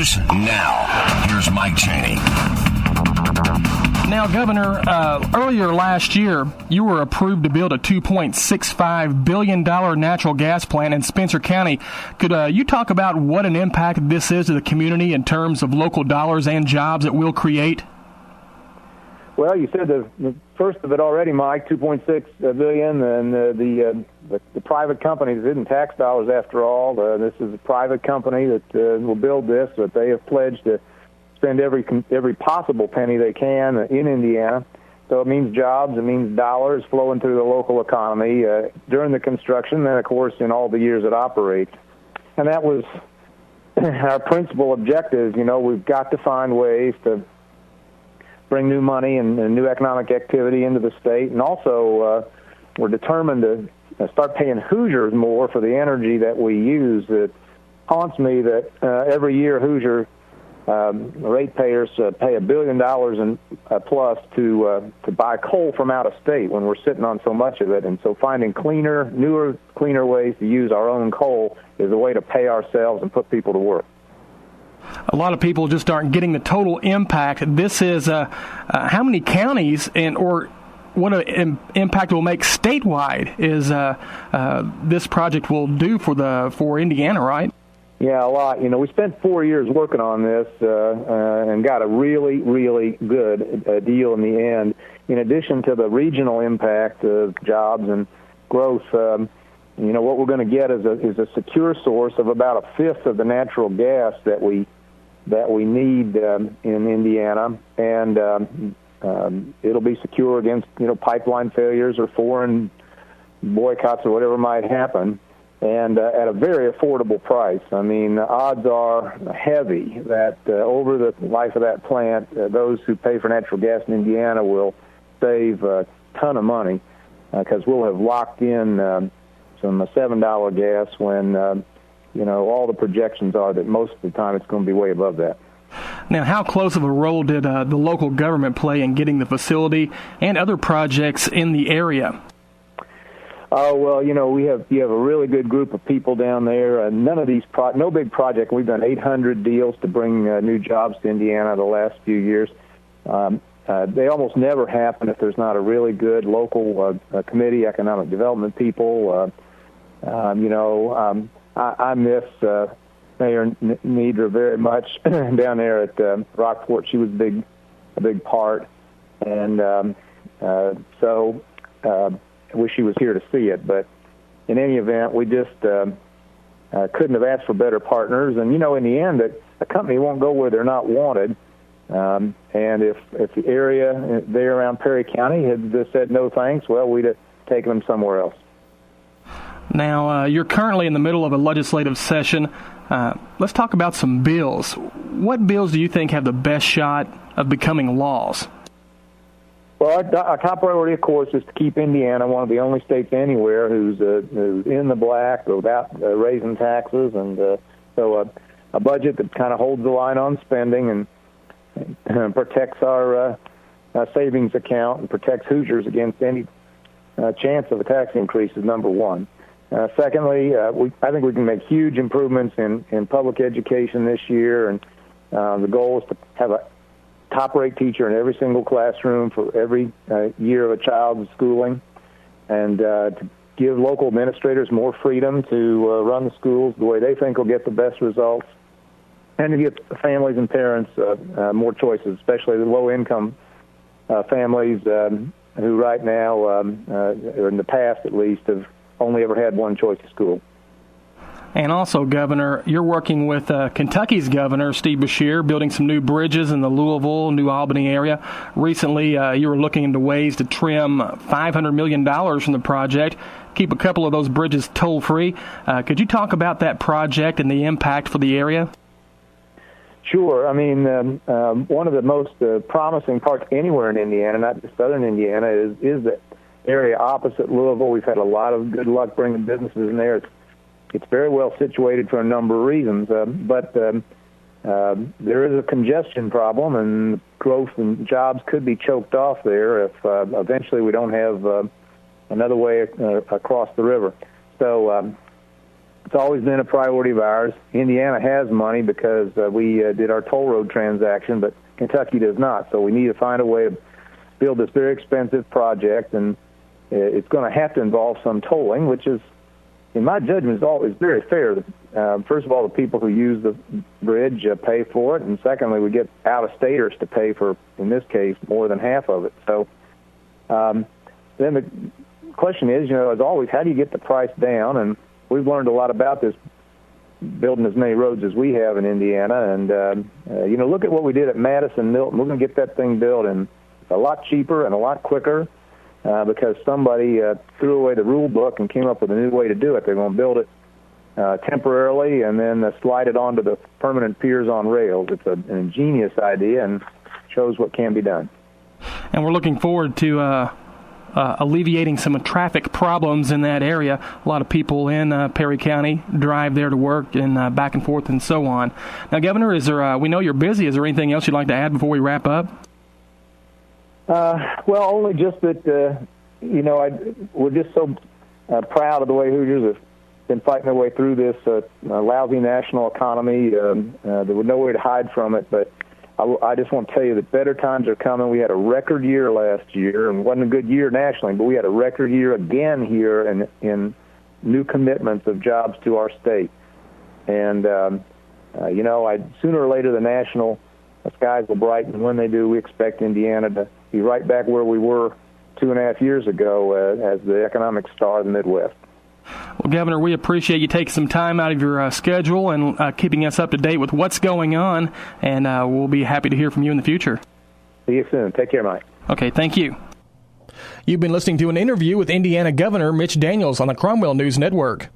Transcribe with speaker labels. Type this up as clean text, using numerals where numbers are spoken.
Speaker 1: news now. Here's Mike Chaney.
Speaker 2: Now, Governor, earlier last year, you were approved to build a $2.65 billion natural gas plant in Spencer County. Could you talk about what an impact this is to the community in terms of local dollars and jobs it will create?
Speaker 3: Well, you said the first of it already, Mike, $2.6 billion, and the private company isn't tax dollars after all. This is a private company that will build this, but they have pledged to spend every possible penny they can in Indiana. So it means jobs, it means dollars flowing through the local economy during the construction, and of course in all the years it operates. And that was our principal objective. You know, we've got to find ways to bring new money and new economic activity into the state, and also we're determined to start paying Hoosiers more for the energy that we use. It haunts me that every year Hoosier ratepayers pay $1 billion and plus to buy coal from out of state when we're sitting on so much of it. And so finding newer, cleaner ways to use our own coal is a way to pay ourselves and put people to work.
Speaker 2: A lot of people just aren't getting the total impact. This is how many counties or what an impact it will make statewide is this project will do for Indiana, right?
Speaker 3: Yeah, a lot. You know, we spent 4 years working on this and got a really, really good deal in the end. In addition to the regional impact of jobs and growth, you know, what we're going to get is a secure source of about a fifth of the natural gas that we need in Indiana, and it'll be secure against, you know, pipeline failures or foreign boycotts or whatever might happen. And at a very affordable price. I mean, odds are heavy that over the life of that plant, those who pay for natural gas in Indiana will save a ton of money because we'll have locked in some $7 gas when, you know, all the projections are that most of the time it's going to be way above that.
Speaker 2: Now, how close of a role did the local government play in getting the facility and other projects in the area?
Speaker 3: Oh, well, you know, you have a really good group of people down there. None of these no big project. We've done 800 deals to bring new jobs to Indiana the last few years. They almost never happen if there's not a really good local committee, economic development people. You know, I miss Mayor Nedra very much down there at Rockport. She was a big part, and so. I wish she was here to see it, but in any event, we just couldn't have asked for better partners. And, you know, in the end, a company won't go where they're not wanted. And if the area there around Perry County had just said no thanks, well, we'd have taken them somewhere else.
Speaker 2: Now, you're currently in the middle of a legislative session. Let's talk about some bills. What bills do you think have the best shot of becoming laws?
Speaker 3: Well, our top priority, of course, is to keep Indiana one of the only states anywhere who's in the black without raising taxes, and so a budget that kind of holds the line on spending and protects our savings account and protects Hoosiers against any chance of a tax increase is number one. Secondly, I think we can make huge improvements in public education this year, and the goal is to have a top-rate teacher in every single classroom for every year of a child's schooling, and to give local administrators more freedom to run the schools the way they think will get the best results, and to give families and parents more choices, especially the low-income families who right now, or in the past at least, have only ever had one choice of school.
Speaker 2: And also, Governor, you're working with Kentucky's Governor, Steve Beshear, building some new bridges in the Louisville, New Albany area. Recently, you were looking into ways to trim $500 million from the project, keep a couple of those bridges toll-free. Could you talk about that project and the impact for the area?
Speaker 3: Sure. I mean, one of the most promising parts anywhere in Indiana, not just southern Indiana, is the area opposite Louisville. We've had a lot of good luck bringing businesses in there. It's very well situated for a number of reasons, but there is a congestion problem, and growth and jobs could be choked off there if eventually we don't have another way across the river. So It's always been a priority of ours. Indiana has money because we did our toll road transaction, but Kentucky does not. So we need to find a way to build this very expensive project, and it's going to have to involve some tolling, which is, in my judgment, is very fair. First of all, the people who use the bridge pay for it, and secondly, we get out-of-staters to pay for, in this case, more than half of it. So then the question is, as always, how do you get the price down? And we've learned a lot about this building as many roads as we have in Indiana. And, look at what we did at Madison Milton. We're going to get that thing built in a lot cheaper and a lot quicker because somebody threw away the rule book and came up with a new way to do it. They're going to build it temporarily and then slide it onto the permanent piers on rails. It's an ingenious idea and shows what can be done.
Speaker 2: And we're looking forward to alleviating some traffic problems in that area. A lot of people in Perry County drive there to work and back and forth and so on. Now, Governor, we know you're busy. Is there anything else you'd like to add before we wrap up?
Speaker 3: Well, only just that, we're just so proud of the way Hoosiers have been fighting their way through this lousy national economy. There was no way to hide from it, but I just want to tell you that better times are coming. We had a record year last year, and it wasn't a good year nationally, but we had a record year again here in new commitments of jobs to our state. And, sooner or later the national skies will brighten, and when they do, we expect Indiana to be right back where we were 2.5 years ago as the economic star of the Midwest.
Speaker 2: Well, Governor, we appreciate you taking some time out of your schedule and keeping us up to date with what's going on, and we'll be happy to hear from you in the future.
Speaker 3: See you soon. Take care, Mike.
Speaker 2: Okay, thank you. You've been listening to an interview with Indiana Governor Mitch Daniels on the Cromwell News Network.